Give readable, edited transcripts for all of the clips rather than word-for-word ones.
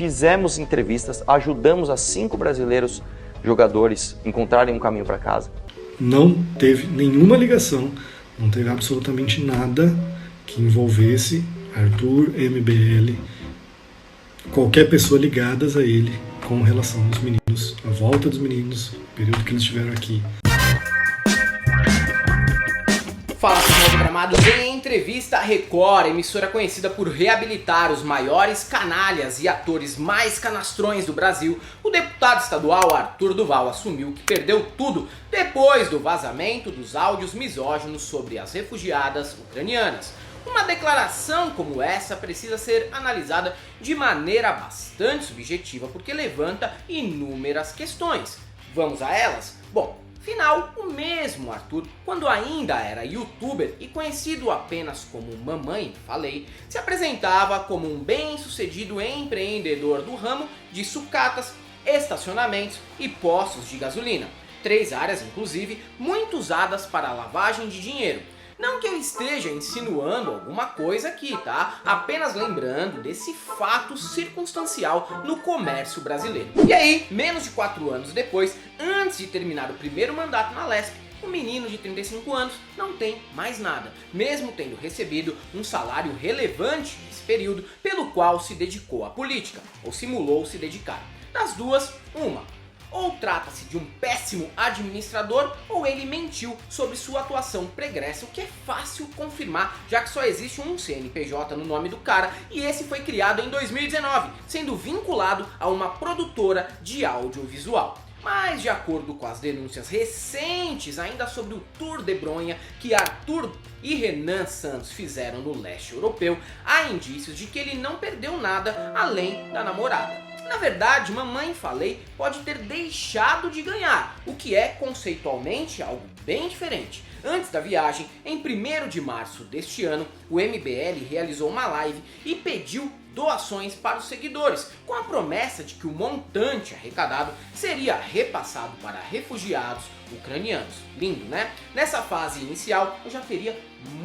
Fizemos entrevistas, ajudamos a 5 brasileiros jogadores encontrarem um caminho para casa. Não teve nenhuma ligação, não teve absolutamente nada que envolvesse Arthur, MBL, qualquer pessoa ligadas a ele com relação aos meninos, a volta dos meninos, o período que eles estiveram aqui. Fala, pessoal do Gramados, em entrevista à Record, emissora conhecida por reabilitar os maiores canalhas e atores mais canastrões do Brasil, o deputado estadual Arthur Duval assumiu que perdeu tudo depois do vazamento dos áudios misóginos sobre as refugiadas ucranianas. Uma declaração como essa precisa ser analisada de maneira bastante subjetiva porque levanta inúmeras questões. Vamos a elas? Bom, afinal, o mesmo Arthur, quando ainda era youtuber e conhecido apenas como Mamãe Falei, se apresentava como um bem-sucedido empreendedor do ramo de sucatas, estacionamentos e postos de gasolina. 3 áreas, inclusive, muito usadas para a lavagem de dinheiro. Não que eu esteja insinuando alguma coisa aqui, tá? Apenas lembrando desse fato circunstancial no comércio brasileiro. E aí, menos de 4 anos depois, antes de terminar o primeiro mandato na Lesp, o menino de 35 anos não tem mais nada, mesmo tendo recebido um salário relevante nesse período pelo qual se dedicou à política, ou simulou se dedicar. Das duas, uma. Ou trata-se de um péssimo administrador, ou ele mentiu sobre sua atuação pregressa, o que é fácil confirmar, já que só existe um CNPJ no nome do cara, e esse foi criado em 2019, sendo vinculado a uma produtora de audiovisual. Mas de acordo com as denúncias recentes ainda sobre o Tour de Bronha que Arthur e Renan Santos fizeram no leste europeu, há indícios de que ele não perdeu nada além da namorada. Na verdade, Mamãe Falei pode ter deixado de ganhar, o que é conceitualmente algo bem diferente. Antes da viagem, em 1º de março deste ano, o MBL realizou uma live e pediu doações para os seguidores, com a promessa de que o montante arrecadado seria repassado para refugiados ucranianos. Lindo, né? Nessa fase inicial, eu já teria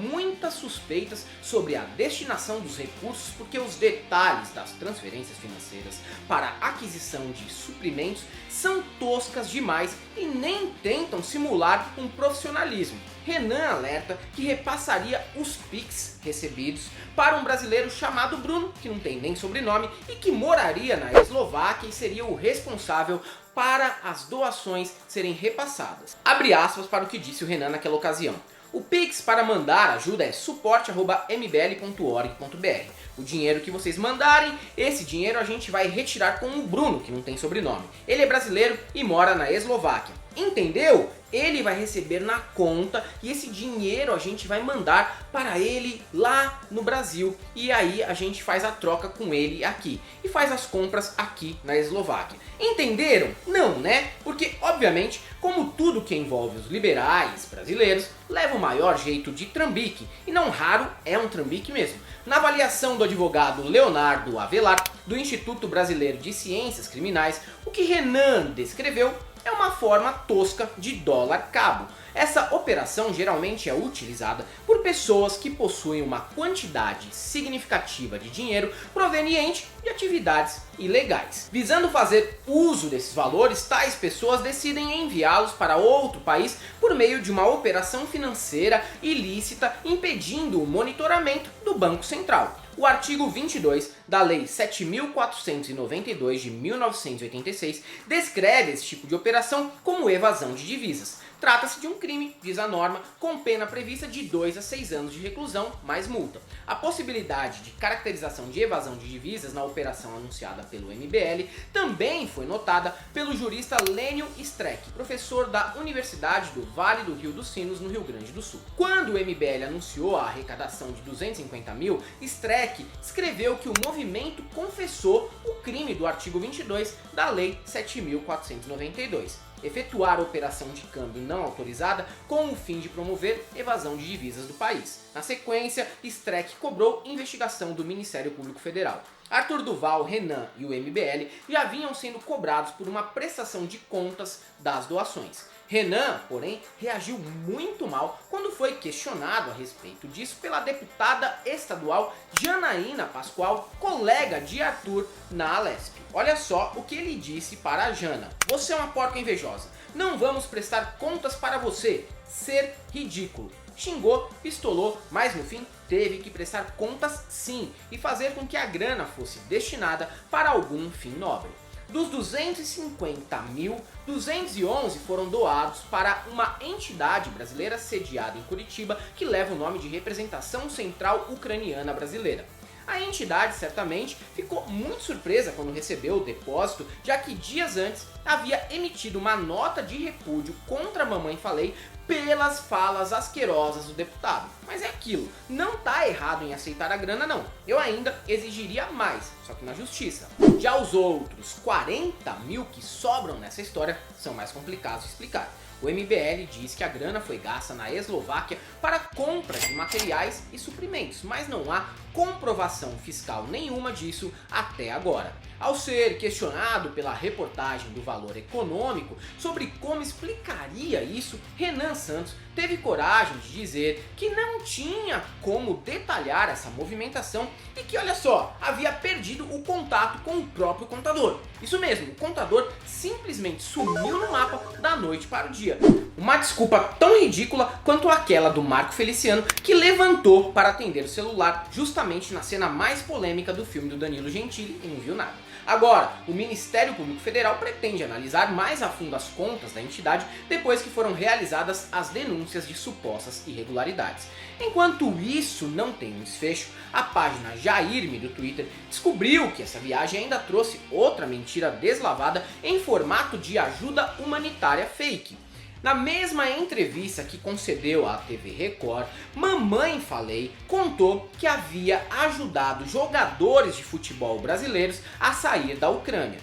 muitas suspeitas sobre a destinação dos recursos, porque os detalhes das transferências financeiras para aquisição de suprimentos são toscas demais e nem tentam simular um profissionalismo. Renan alerta que repassaria os Pix recebidos para um brasileiro chamado Bruno, que não tem nem sobrenome, e que moraria na Eslováquia e seria o responsável para as doações serem repassadas. Abre aspas para o que disse o Renan naquela ocasião. O Pix para mandar ajuda é suporte@mbl.org.br. O dinheiro que vocês mandarem, esse dinheiro a gente vai retirar com o Bruno, que não tem sobrenome. Ele é brasileiro e mora na Eslováquia. Entendeu? Ele vai receber na conta e esse dinheiro a gente vai mandar para ele lá no Brasil. E aí a gente faz a troca com ele aqui e faz as compras aqui na Eslováquia. Entenderam? Não, né? Porque, obviamente, como tudo que envolve os liberais brasileiros, leva o maior jeito de trambique. E não raro é um trambique mesmo. Na avaliação do advogado Leonardo Avelar, do Instituto Brasileiro de Ciências Criminais, o que Renan descreveu é uma forma tosca de dólar cabo. Essa operação geralmente é utilizada por pessoas que possuem uma quantidade significativa de dinheiro proveniente de atividades ilegais. Visando fazer uso desses valores, tais pessoas decidem enviá-los para outro país por meio de uma operação financeira ilícita, impedindo o monitoramento do Banco Central. O artigo 22 da Lei 7.492 de 1986 descreve esse tipo de operação como evasão de divisas. Trata-se de um crime, diz a norma, com pena prevista de 2 a 6 anos de reclusão mais multa. A possibilidade de caracterização de evasão de divisas na operação anunciada pelo MBL também foi notada pelo jurista Lênio Streck, professor da Universidade do Vale do Rio dos Sinos, no Rio Grande do Sul. Quando o MBL anunciou a arrecadação de 250 mil, Streck escreveu que o movimento confessou o crime do artigo 22 da Lei 7.492. Efetuar operação de câmbio não autorizada com o fim de promover evasão de divisas do país. Na sequência, Streck cobrou investigação do Ministério Público Federal. Arthur Duval, Renan e o MBL já vinham sendo cobrados por uma prestação de contas das doações. Renan, porém, reagiu muito mal quando foi questionado a respeito disso pela deputada estadual Janaína Pascoal, colega de Arthur na Alesp. Olha só o que ele disse para a Jana: "Você é uma porca invejosa, não vamos prestar contas para você, ser ridículo." Xingou, pistolou, mas no fim teve que prestar contas sim e fazer com que a grana fosse destinada para algum fim nobre. Dos 250 mil, 211 foram doados para uma entidade brasileira sediada em Curitiba que leva o nome de Representação Central Ucraniana Brasileira. A entidade certamente ficou muito surpresa quando recebeu o depósito, já que dias antes havia emitido uma nota de repúdio contra a Mamãe Falei pelas falas asquerosas do deputado. Mas é aquilo, não tá errado em aceitar a grana não, eu ainda exigiria mais, só que na justiça. Já os outros 40 mil que sobram nessa história são mais complicados de explicar. O MBL diz que a grana foi gasta na Eslováquia para compra de materiais e suprimentos, mas não há comprovação fiscal nenhuma disso até agora. Ao ser questionado pela reportagem do Valor Econômico sobre como explicaria isso, Renan Santos teve coragem de dizer que não tinha como detalhar essa movimentação e que, olha só, havia perdido o contato com o próprio contador. Isso mesmo, o contador simplesmente sumiu no mapa da noite para o dia. Uma desculpa tão ridícula quanto aquela do Marco Feliciano, que levantou para atender o celular justamente na cena mais polêmica do filme do Danilo Gentili e não viu nada. Agora, o Ministério Público Federal pretende analisar mais a fundo as contas da entidade depois que foram realizadas as denúncias de supostas irregularidades. Enquanto isso não tem um desfecho, a página Jair-me do Twitter descobriu que essa viagem ainda trouxe outra mentira deslavada em formato de ajuda humanitária fake. Na mesma entrevista que concedeu à TV Record, Mamãe Falei contou que havia ajudado jogadores de futebol brasileiros a sair da Ucrânia.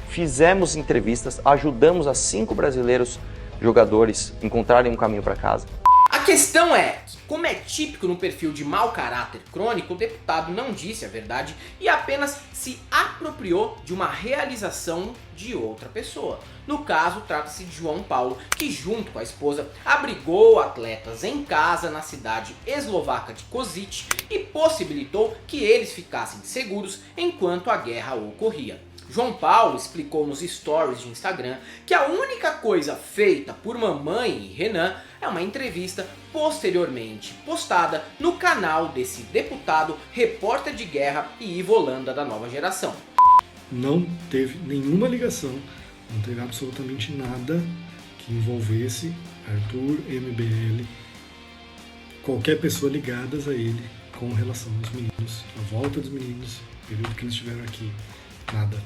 Fizemos entrevistas, ajudamos a 5 brasileiros jogadores encontrarem um caminho para casa. A questão é que, como é típico no perfil de mau caráter crônico, o deputado não disse a verdade e apenas se apropriou de uma realização de outra pessoa. No caso, trata-se de João Paulo, que junto com a esposa abrigou atletas em casa na cidade eslovaca de Košice e possibilitou que eles ficassem seguros enquanto a guerra ocorria. João Paulo explicou nos stories de Instagram que a única coisa feita por Mamãe e Renan é uma entrevista posteriormente postada no canal desse deputado, repórter de guerra e Ivo Holanda da nova geração. Não teve nenhuma ligação, não teve absolutamente nada que envolvesse Arthur, MBL, qualquer pessoa ligadas a ele com relação aos meninos, a volta dos meninos, o período que eles estiveram aqui, nada.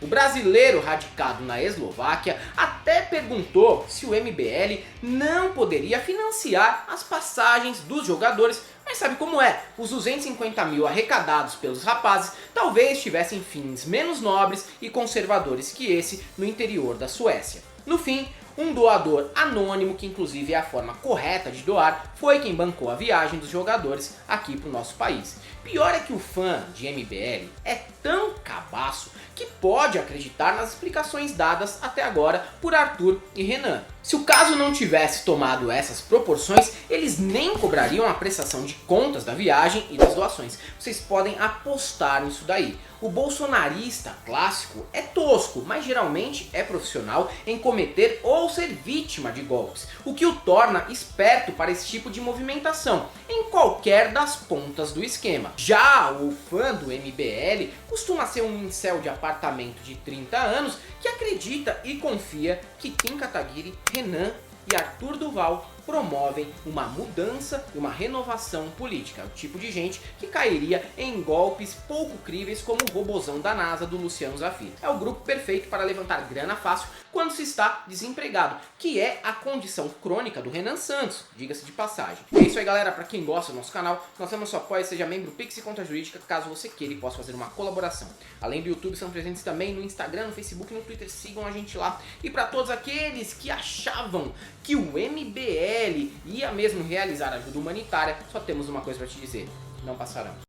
O brasileiro radicado na Eslováquia até perguntou se o MBL não poderia financiar as passagens dos jogadores, mas sabe como é? Os 250 mil arrecadados pelos rapazes talvez tivessem fins menos nobres e conservadores que esse no interior da Suécia. No fim, um doador anônimo, que inclusive é a forma correta de doar, foi quem bancou a viagem dos jogadores aqui para o nosso país. Pior é que o fã de MBL é tão cabaço que pode acreditar nas explicações dadas até agora por Arthur e Renan. Se o caso não tivesse tomado essas proporções, eles nem cobrariam a prestação de contas da viagem e das doações. Vocês podem apostar nisso daí. O bolsonarista clássico é tosco, mas geralmente é profissional em cometer ou ser vítima de golpes, o que o torna esperto para esse tipo de movimentação, em qualquer das pontas do esquema. Já o fã do MBL costuma ser um incel de apartamento de 30 anos que acredita e confia que Kim Kataguiri, Renan e Arthur Duval promovem uma mudança e uma renovação política. É o tipo de gente que cairia em golpes pouco críveis como o robozão da NASA do Luciano Zafir. É o grupo perfeito para levantar grana fácil quando se está desempregado, que é a condição crônica do Renan Santos, diga-se de passagem. É isso aí, galera. Para quem gosta do nosso canal, nós temos nosso apoio, seja membro Pix e Conta Jurídica, caso você queira e possa fazer uma colaboração. Além do YouTube, são presentes também no Instagram, no Facebook e no Twitter. Sigam a gente lá. E para todos aqueles que achavam que o MBL ia mesmo realizar ajuda humanitária, só temos uma coisa para te dizer: não passarão.